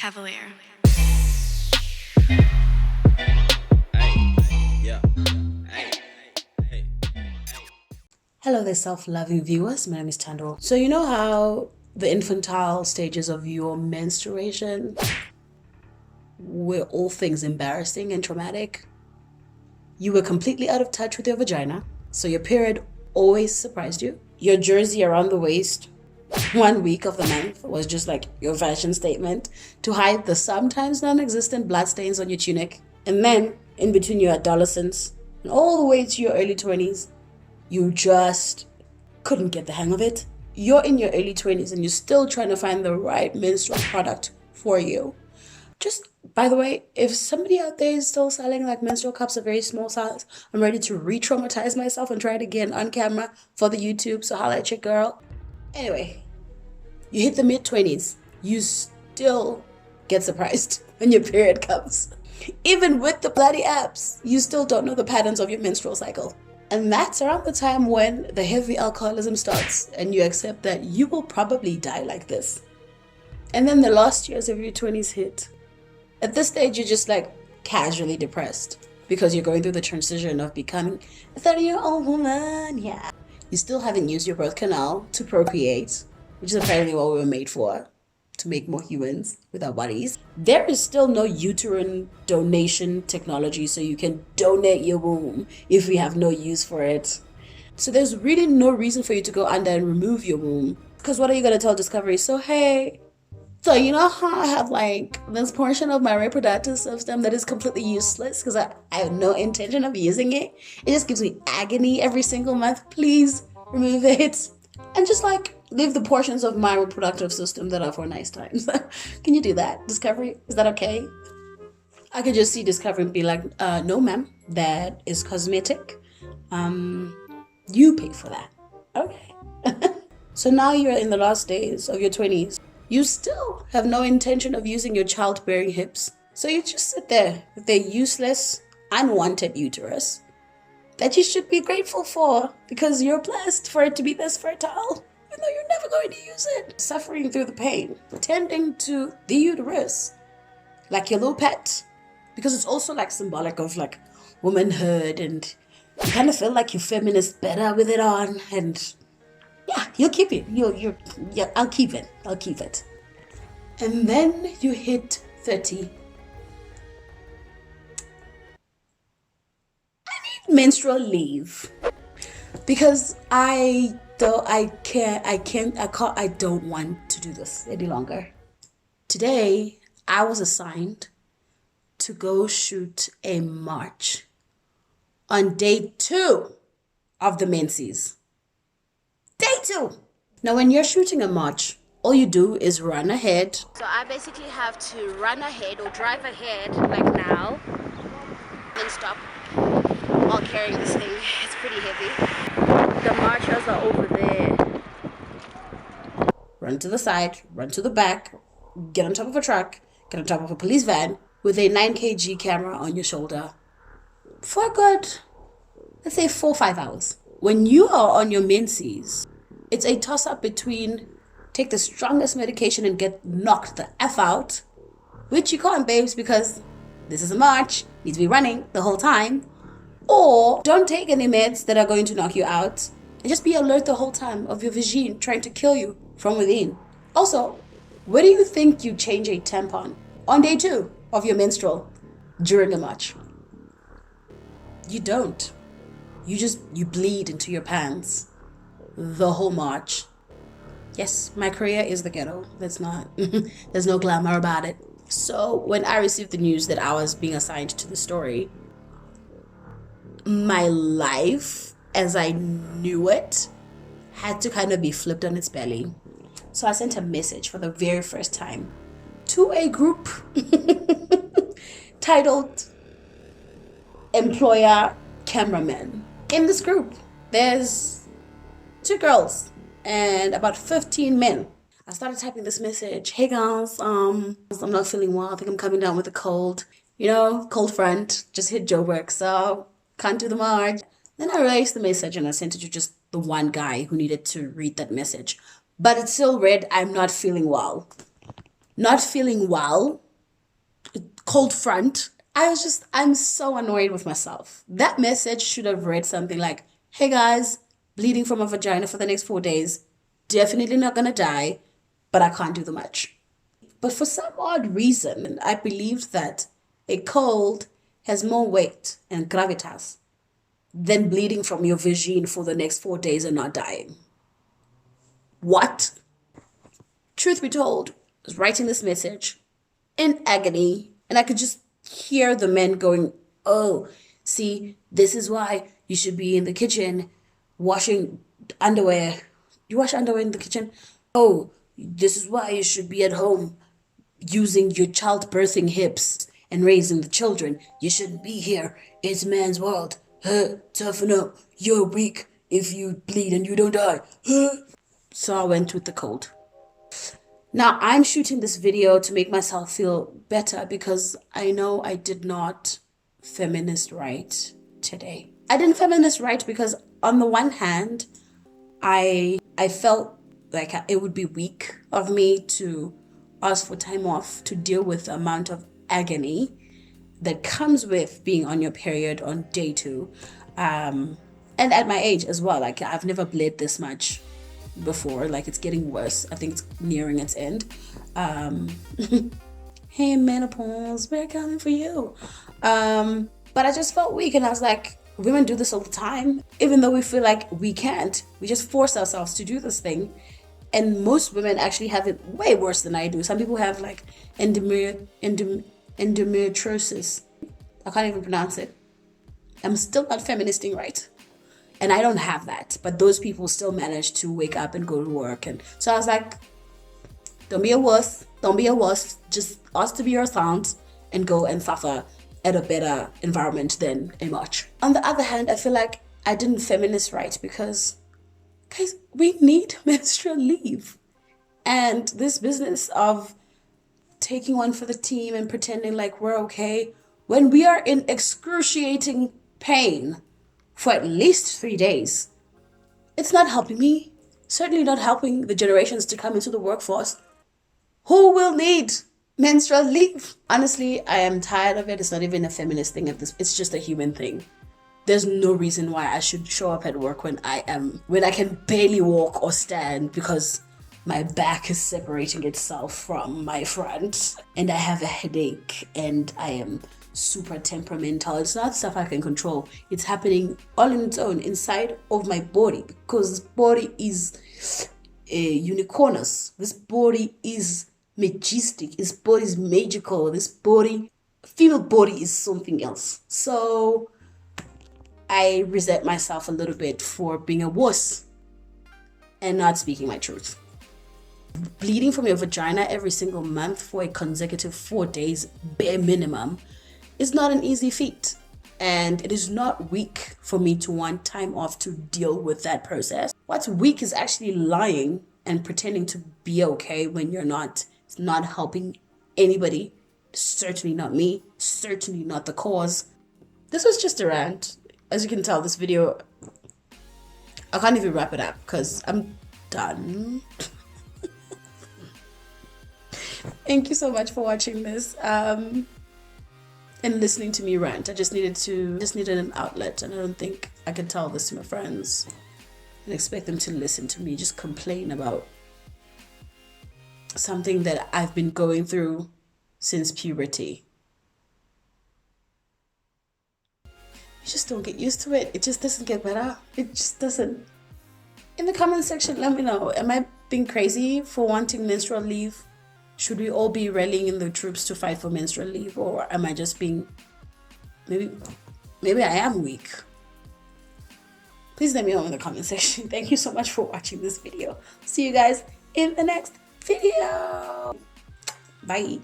Cavalier. Hello there, self-loving viewers. My name is Tando. So you know how the infantile stages of your menstruation were all things embarrassing and traumatic? You were completely out of touch with your vagina, so your period always surprised you. Your jersey around the waist 1 week of the month was just like your fashion statement to hide the sometimes non-existent bloodstains on your tunic. And then in between your adolescence and all the way to your early 20s, you just couldn't get the hang of it. You're in your early 20s and you're still trying to find the right menstrual product for you. Just, by the way, if somebody out there is still selling like menstrual cups of very small size, I'm ready to re-traumatize myself and try it again on camera for the YouTube, so holla at your girl. Anyway, you hit the mid-20s, you still get surprised when your period comes. Even with the bloody apps, you still don't know the patterns of your menstrual cycle. And that's around the time when the heavy alcoholism starts and you accept that you will probably die like this. And then the last years of your 20s hit. At this stage, you're just like casually depressed because you're going through the transition of becoming a 30-year-old woman. Yeah. You still haven't used your birth canal to procreate, which is apparently what we were made for, to make more humans with our bodies. There is still no uterine donation technology, so you can donate your womb if we have no use for it. So there's really no reason for you to go under and remove your womb. Because what are you going to tell Discovery? So hey, so you know how I have like this portion of my reproductive system that is completely useless because I have no intention of using it. It just gives me agony every single month. Please remove it. And just like leave the portions of my reproductive system that are for nice times. Can you do that, Discovery? Is that okay? I could just see Discovery and be like, no ma'am, that is cosmetic. You pay for that. Okay. So now you're in the last days of your 20s. You still have no intention of using your childbearing hips. So you just sit there with a useless, unwanted uterus that you should be grateful for because you're blessed for it to be this fertile, even though you're never going to use it. Suffering through the pain, tending to the uterus like your little pet, because it's also like symbolic of like womanhood, and you kind of feel like you feminist better with it on, and yeah, you'll keep it. Yeah, I'll keep it. I'll keep it. And then you hit 30. Menstrual leave because I don't want to do this any longer. Today I was assigned to go shoot a march on day 2 of the menses. Day 2. Now when you're shooting a march, all you do is run ahead. So I basically have to run ahead or drive ahead like now, then stop while carrying this thing. It's pretty heavy. The marchers are over there. Run to the side, run to the back, get on top of a truck, get on top of a police van with a 9 kg camera on your shoulder for a good, let's say 4-5 hours. When you are on your menses, it's a toss-up between take the strongest medication and get knocked the F out, which you can't, babes, because this is a march, needs to be running the whole time, or don't take any meds that are going to knock you out and just be alert the whole time of your vagine trying to kill you from within. Also, where do you think you change a tampon on day 2 of your menstrual during a march? You don't. You bleed into your pants the whole march. Yes, my career is the ghetto. There's no glamour about it. So when I received the news that I was being assigned to the story, my life as I knew it had to kind of be flipped on its belly. So I sent a message for the very first time to a group titled Employer Cameraman. In this group, there's 2 girls and about 15 men. I started typing this message. Hey guys, I'm not feeling well. I think I'm coming down with a cold. You know, cold front. Just hit Joburg, so can't do the march. Then I erased the message and I sent it to just the one guy who needed to read that message. But it still read, I'm not feeling well. not feeling well, cold front. I'm so annoyed with myself. That message should have read something like, hey guys, bleeding from a vagina for the next 4 days. Definitely not gonna die, but I can't do the much. But for some odd reason, I believed that a cold has more weight and gravitas than bleeding from your vagina for the next 4 days and not dying. What? Truth be told, I was writing this message in agony, and I could just hear the men going, oh, see, this is why you should be in the kitchen washing underwear. You wash underwear in the kitchen? Oh, this is why you should be at home using your childbirthing hips and raising the children. You shouldn't be here. It's man's world. Toughen up. You're weak if you bleed and you don't die. So I went with the cold. Now I'm shooting this video to make myself feel better because I know I did not feminist right today. I didn't feminist right because on the one hand, I felt like it would be weak of me to ask for time off to deal with the amount of agony that comes with being on your period on day 2. And at my age as well, like I've never bled this much before. Like it's getting worse. I think it's nearing its end. Hey menopause, we're coming for you. But I just felt weak, and I was like, women do this all the time. Even though we feel like we can't, we just force ourselves to do this thing. And most women actually have it way worse than I do. Some people have like endometriosis. I can't even pronounce it. I'm still not feministing right. And I don't have that. But those people still manage to wake up and go to work. And so I was like, don't be a wuss. Don't be a wuss. Just ask to be your sound and go and suffer at a better environment than a march. On the other hand, I feel like I didn't feminist right because, guys, we need menstrual leave. And this business of taking one for the team and pretending like we're okay when we are in excruciating pain for at least 3 days, it's not helping me. Certainly not helping the generations to come into the workforce who will need menstrual leave. Honestly, I am tired of it. It's not even a feminist thing at this. It's just a human thing. There's no reason why I should show up at work when I can barely walk or stand because my back is separating itself from my front and I have a headache and I am super temperamental. It's not stuff I can control. It's happening all on its own inside of my body because this body is a unicornus. This body is majestic. This body is magical. Female body is something else. So I resent myself a little bit for being a wuss and not speaking my truth. Bleeding from your vagina every single month for a consecutive 4 days, bare minimum, is not an easy feat. And it is not weak for me to want time off to deal with that process. What's weak is actually lying and pretending to be okay when you're not. It's not helping anybody. Certainly not me. Certainly not the cause. This was just a rant. As you can tell, this video, I can't even wrap it up because I'm done. Thank you so much for watching this and listening to me rant. I just needed an outlet, and I don't think I can tell this to my friends and expect them to listen to me just complain about something that I've been going through since puberty. You just don't get used to it. It just doesn't get better. It just doesn't. In the comment section, let me know. Am I being crazy for wanting menstrual leave? Should we all be rallying in the troops to fight for menstrual leave? Or am I just being... Maybe I am weak. Please let me know in the comment section. Thank you so much for watching this video. See you guys in the next video. Bye.